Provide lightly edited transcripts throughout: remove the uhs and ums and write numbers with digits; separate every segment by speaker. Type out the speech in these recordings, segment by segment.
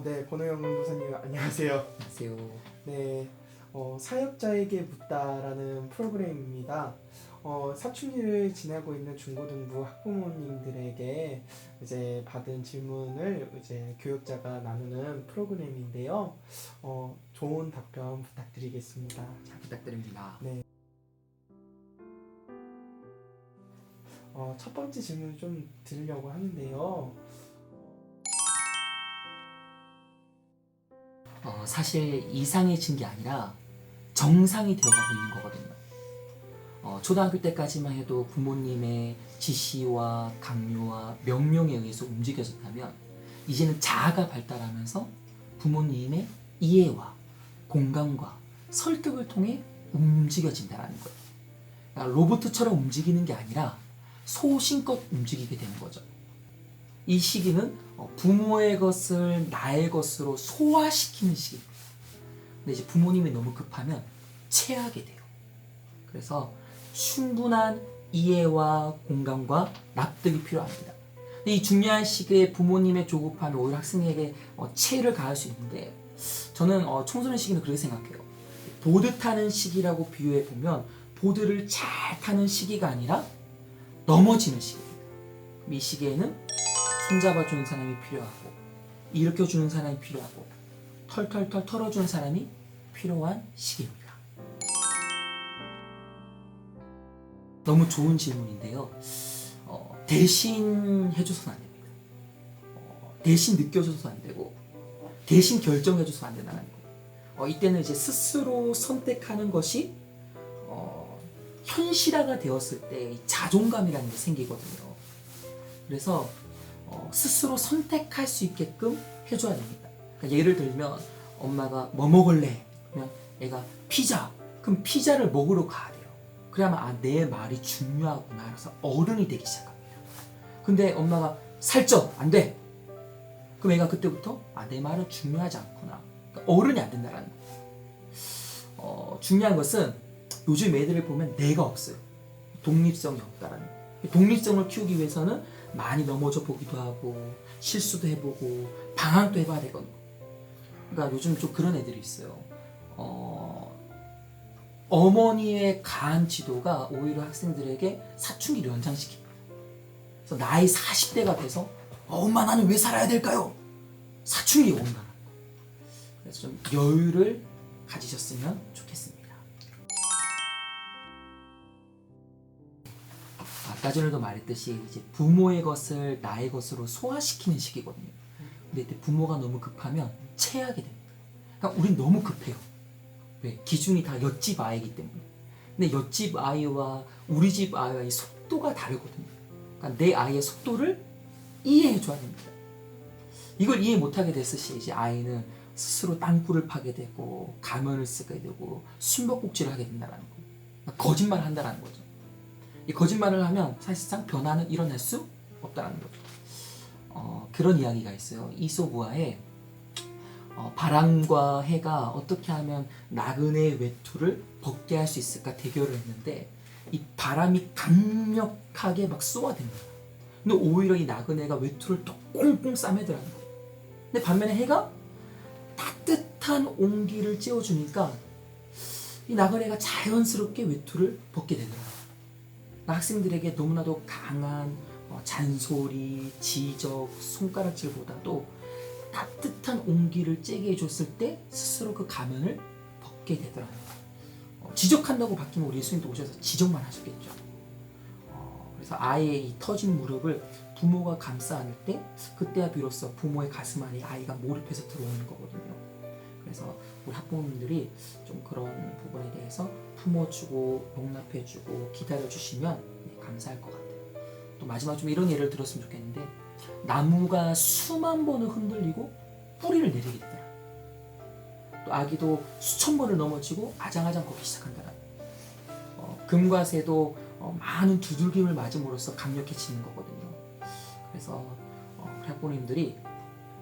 Speaker 1: 네, 권호영 도사님 안녕하세요.
Speaker 2: 안녕하세요.
Speaker 1: 네, 사역자에게 묻다라는 프로그램입니다. 사춘기를 지나고 있는 중고등부 학부모님들에게 이제 받은 질문을 이제 교육자가 나누는 프로그램인데요. 좋은 답변 부탁드리겠습니다.
Speaker 2: 잘 부탁드립니다.
Speaker 1: 네. 첫 번째 질문을 좀 드리려고 하는데요.
Speaker 2: 사실 이상해진 게 아니라 정상이 되어가고 있는 거거든요. 초등학교 때까지만 해도 부모님의 지시와 강요와 명령에 의해서 움직여졌다면 이제는 자아가 발달하면서 부모님의 이해와 공감과 설득을 통해 움직여진다는 거예요. 그러니까 로봇처럼 움직이는 게 아니라 소신껏 움직이게 되는 거죠. 이 시기는 부모의 것을 나의 것으로 소화시키는 시기입니다. 근데 이제 부모님이 너무 급하면 체하게 돼요. 그래서 충분한 이해와 공감과 납득이 필요합니다. 이 중요한 시기에 부모님의 조급함이 오히려 학생에게 체를 가할 수 있는데, 저는 청소년 시기는 그렇게 생각해요. 보드 타는 시기라고 비유해 보면 보드를 잘 타는 시기가 아니라 넘어지는 시기입니다. 이 시기에는 손잡아주는 사람이 필요하고, 일으켜주는 사람이 필요하고, 털털털 털어주는 사람이 필요한 시기입니다. 너무 좋은 질문인데요. 대신 해줘서는 안 됩니다. 대신 느껴줘서는 안 되고, 대신 결정해줘서는 안 된다는 거. 이때는 이제 스스로 선택하는 것이 현실화가 되었을 때 자존감이라는 게 생기거든요. 그래서 스스로 선택할 수 있게끔 해줘야 됩니다. 그러니까 예를 들면 엄마가 뭐 먹을래? 그러면 애가 피자. 그럼 피자를 먹으러 가야 돼요. 그래야만 내 말이 중요하구나. 그래서 어른이 되기 시작합니다. 근데 엄마가 살쪄. 안 돼. 그럼 애가 그때부터 내 말은 중요하지 않구나. 그러니까 어른이 안 된다는 거예요. 중요한 것은 요즘 애들을 보면 내가 없어요. 독립성이 없다라는 거예요. 독립성을 키우기 위해서는 많이 넘어져 보기도 하고 실수도 해보고 방황도 해봐야 되거든요. 그러니까 요즘 좀 그런 애들이 있어요. 어머니의 강한 지도가 오히려 학생들에게 사춘기를 연장시킵니다. 그래서 나이 40대가 돼서 엄마 나는 왜 살아야 될까요? 사춘기가 온다. 그래서 좀 여유를 가지셨으면 좋겠습니다. 아까 전에도 말했듯이 이제 부모의 것을 나의 것으로 소화시키는 시기거든요. 근데 이때 부모가 너무 급하면 체하게 됩니다. 그러니까 우린 너무 급해요. 왜? 기준이 다 옆집 아이이기 때문에. 근데 옆집 아이와 우리 집 아이와 이 속도가 다르거든요. 그러니까 내 아이의 속도를 이해해줘야 됩니다. 이걸 이해 못하게 됐을 시 이제 아이는 스스로 땅굴을 파게 되고 가면을 쓰게 되고 숨바꼭질을 하게 된다는 거예요. 그러니까 거짓말을 한다는 거죠. 이 거짓말을 하면 사실상 변화는 일어날 수 없다는 거죠. 그런 이야기가 있어요. 이솝우화에 바람과 해가 어떻게 하면 나그네의 외투를 벗게 할 수 있을까 대결을 했는데, 이 바람이 강력하게 막 쏘아댑니다. 근데 오히려 이 나그네가 외투를 더 꽁꽁 싸매더라는 거예요. 근데 반면에 해가 따뜻한 온기를 쬐어주니까 이 나그네가 자연스럽게 외투를 벗게 되더라고요. 학생들에게 너무나도 강한 잔소리, 지적, 손가락질보다도 따뜻한 온기를 쬐게 해줬을 때 스스로 그 가면을 벗게 되더라고요. 지적한다고 바뀌면 우리 예수님도 오셔서 지적만 하셨겠죠. 그래서 아이의 이 터진 무릎을 부모가 감싸 안을 때 그때야 비로소 부모의 가슴 안에 아이가 몰입해서 들어오는 거거든요. 그래서 우리 학부모님들이 좀 그런 부분에 대해서 품어주고 용납해주고 기다려주시면 감사할 것 같아요. 또 마지막 좀 이런 예를 들었으면 좋겠는데, 나무가 수만 번을 흔들리고 뿌리를 내리게 되더라. 또 아기도 수천 번을 넘어지고 아장아장 걷기 시작한다라. 금과 새도 많은 두들김을 맞음으로써 강력해지는 거거든요. 그래서 학부모님들이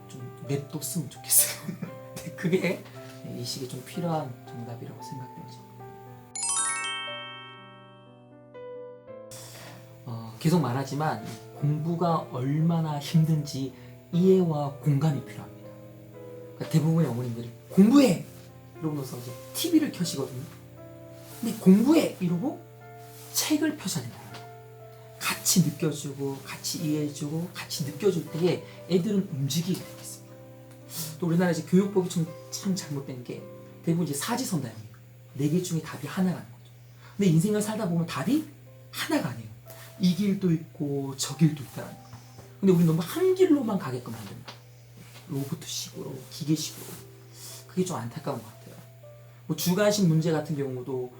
Speaker 2: 좀 냅뒀으면 좋겠어요. 그게 이 시기에 좀 필요한 정답이라고 생각돼요. 계속 말하지만 공부가 얼마나 힘든지 이해와 공감이 필요합니다. 그러니까 대부분의 어머님들이 공부해! 이러고 나서 이제 TV를 켜시거든요. 근데 공부해! 이러고 책을 펴셔야 된다. 같이 느껴주고 같이 이해해주고 같이 느껴줄 때에 애들은 움직이게 되겠습니다. 또 우리나라 이제 교육법이 참 잘못된 게 대부분 이제 사지선다형이에요. 4개 중에 답이 하나라는 거죠. 근데 인생을 살다 보면 답이 하나가 아니에요. 이 길도 있고 저 길도 있다는 거예요. 근데 우리 너무 한 길로만 가게끔 만듭니다. 로봇식으로 기계식으로. 그게 좀 안타까운 것 같아요. 뭐 주관식 문제 같은 경우도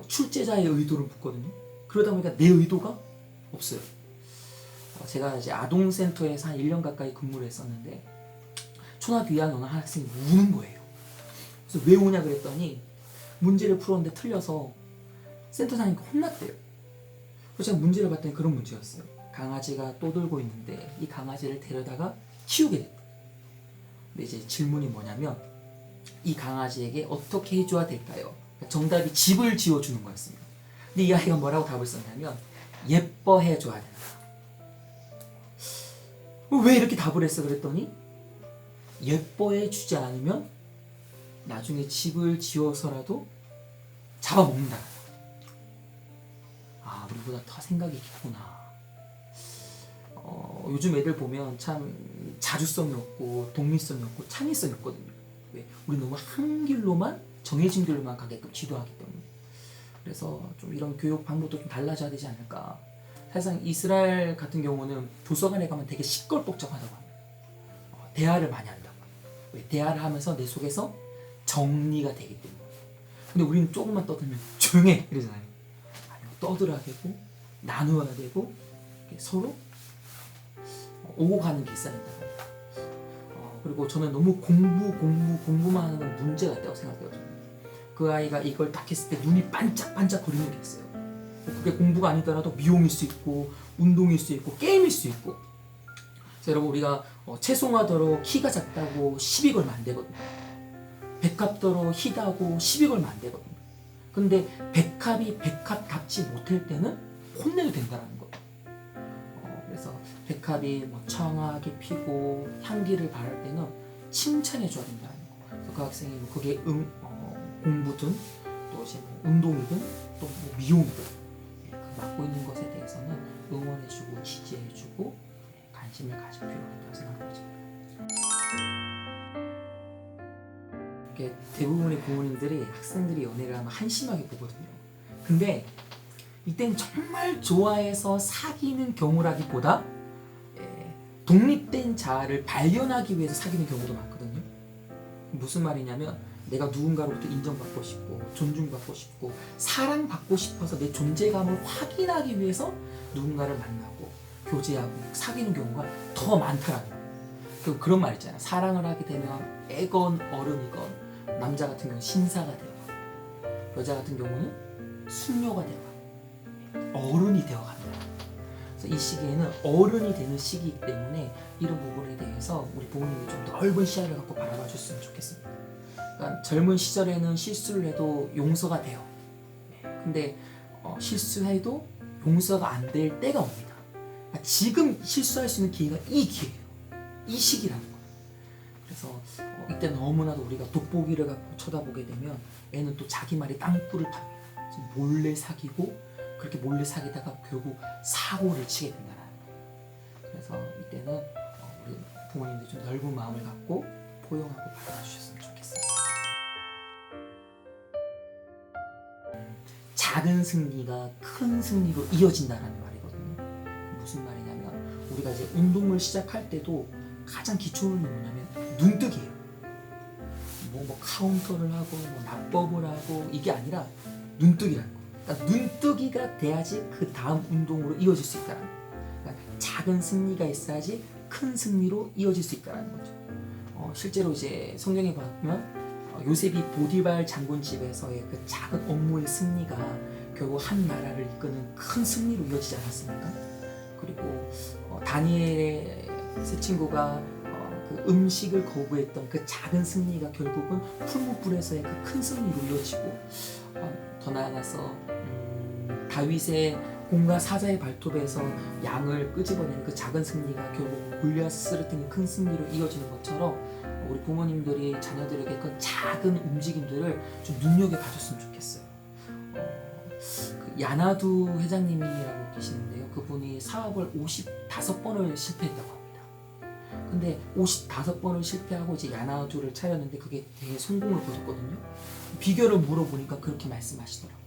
Speaker 2: 출제자의 의도를 묻거든요. 그러다 보니까 내 의도가 없어요. 제가 이제 아동센터에서 한 1년 가까이 근무를 했었는데 초등학교 2학년 어느 학생이 우는 거예요. 그래서 왜 우냐 그랬더니 문제를 풀었는데 틀려서 센터장님께 혼났대요. 그래서 제가 문제를 봤더니 그런 문제였어요. 강아지가 떠돌고 있는데 이 강아지를 데려다가 키우게 됐다. 근데 이제 질문이 뭐냐면 이 강아지에게 어떻게 해줘야 될까요? 정답이 집을 지어주는 거였습니다. 근데 이 아이가 뭐라고 답을 썼냐면 예뻐해줘야 된다. 왜 이렇게 답을 했어? 그랬더니 예뻐해주지 않으면 나중에 집을 지어서라도 잡아먹는다. 아, 우리보다 더 생각이 깊구나. 요즘 애들 보면 참 자주성이 없고 독립성이 없고 창의성이 없거든요. 왜? 우리 너무 한 길로만 정해진 길로만 가게끔 지도하기 때문에. 그래서 좀 이런 교육 방법도 좀 달라져야 되지 않을까. 사실상 이스라엘 같은 경우는 도서관에 가면 되게 시끌벅적하다고 합니다. 대화를 많이 한다고. 왜? 대화를 하면서 내 속에서 정리가 되기 때문에. 근데 우리는 조금만 떠들면 조용해 이러잖아요. 아니요, 떠들어야 되고 나누어야 되고 서로 오고 가는 게 있어야 된다. 그리고 저는 너무 공부만 하는 건 문제가 있다고 생각해요. 그 아이가 이걸 딱 했을 때 눈이 반짝반짝 거리는 게 있어요. 그게 공부가 아니더라도 미용일 수 있고 운동일 수 있고 게임일 수 있고. 그래서 여러분 우리가 채송화더러 키가 작다고 시비 걸면 안 되거든요. 백합더러 희다고 시비 걸면 안 되거든요. 근데 백합이 백합답지 못할 때는 혼내도 된다는 거예요. 그래서 백합이 뭐 청하게 피고 향기를 바랄 때는 칭찬해줘야 된다는 거. 그래서 그 학생이 뭐 그게 공부든 또 이제 뭐 운동이든 또 뭐 미용이든 그 맡고 있는 것에 대해서는 응원해주고 지지해주고 관심을 가질 필요가 있다고 생각합니다. 대부분의 부모님들이 학생들이 연애를 하면 한심하게 보거든요. 근데 이때는 정말 좋아해서 사귀는 경우라기보다 독립된 자아를 발견하기 위해서 사귀는 경우도 많거든요. 무슨 말이냐면 내가 누군가로부터 인정받고 싶고 존중받고 싶고 사랑받고 싶어서 내 존재감을 확인하기 위해서 누군가를 만나고 교제하고 사귀는 경우가 더 많다라는 거예요. 그런 말 있잖아요. 사랑을 하게 되면 애건 어른이건 남자 같은 경우는 신사가 되어가고 여자 같은 경우는 숙녀가 되어가고 어른이 되어간다. 그래서 이 시기에는 어른이 되는 시기이기 때문에 이런 부분에 대해서 우리 부모님이 좀 넓은 시야를 갖고 바라봐 줬으면 좋겠습니다. 그러니까 젊은 시절에는 실수를 해도 용서가 돼요. 근데 실수해도 용서가 안 될 때가 옵니다. 그러니까 지금 실수할 수 있는 기회가 이 기회예요. 이 시기라는 거예요. 그래서 이때 너무나도 우리가 돋보기를 갖고 쳐다보게 되면 애는 또 자기 말이 땅굴을 팝니다. 몰래 사귀고 그렇게 몰래 사귀다가 결국 사고를 치게 된다는 거예요. 그래서 이때는 우리 부모님들 좀 넓은 마음을 갖고 포용하고 받아주셨으면 좋겠습니다. 작은 승리가 큰 승리로 이어진다는 말이거든요. 무슨 말이냐면 우리가 이제 운동을 시작할 때도 가장 기초는 뭐냐면 눈뜨기예요. 뭐 카운터를 하고 뭐 납법을 하고 이게 아니라 눈뜨기라는 거예요. 그러니까 눈뜨기가 돼야지 그 다음 운동으로 이어질 수 있다는 거예요. 그러니까 작은 승리가 있어야지 큰 승리로 이어질 수 있다는 거죠. 실제로 이제 성경에 보면 요셉이 보디발 장군 집에서의 그 작은 업무의 승리가 결국 한 나라를 이끄는 큰 승리로 이어지지 않았습니까? 그리고 다니엘의 세 친구가 그 음식을 거부했던 그 작은 승리가 결국은 풀무불에서의 그 큰 승리로 이어지고 더 나아가서 다윗의 공과 사자의 발톱에서 양을 끄집어내는 그 작은 승리가 결국 골리앗을 쓰러뜨리는 큰 승리로 이어지는 것처럼 우리 부모님들이 자녀들에게 그 작은 움직임들을 좀 눈여겨봐줬으면 좋겠어요. 그 야나두 회장님이라고 계시는데요. 그분이 사업을 55번을 실패했다고 합니다. 근데 55번을 실패하고 이제 야나두를 차렸는데 그게 되게 성공을 거뒀거든요. 비결을 물어보니까 그렇게 말씀하시더라고요.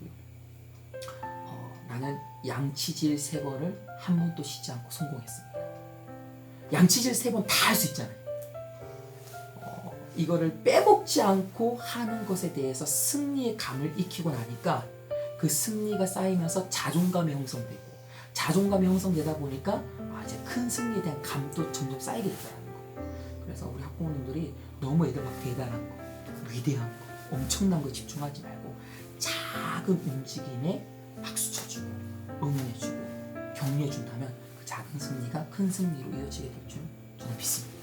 Speaker 2: 나는 양치질 3번을 한 번도 쉬지 않고 성공했습니다. 양치질 3번 다 할 수 있잖아요. 이거를 빼먹지 않고 하는 것에 대해서 승리의 감을 익히고 나니까 그 승리가 쌓이면서 자존감이 형성되고 자존감이 형성되다 보니까 이제 큰 승리에 대한 감도 점점 쌓이게 되더라는 거. 그래서 우리 학부모님들이 너무 애들 막 대단한 거, 위대한 거, 엄청난 거 집중하지 말고 작은 움직임에 박수 쳐주고 응원해주고 격려해준다면 그 작은 승리가 큰 승리로 이어지게 될 줄 저는 믿습니다.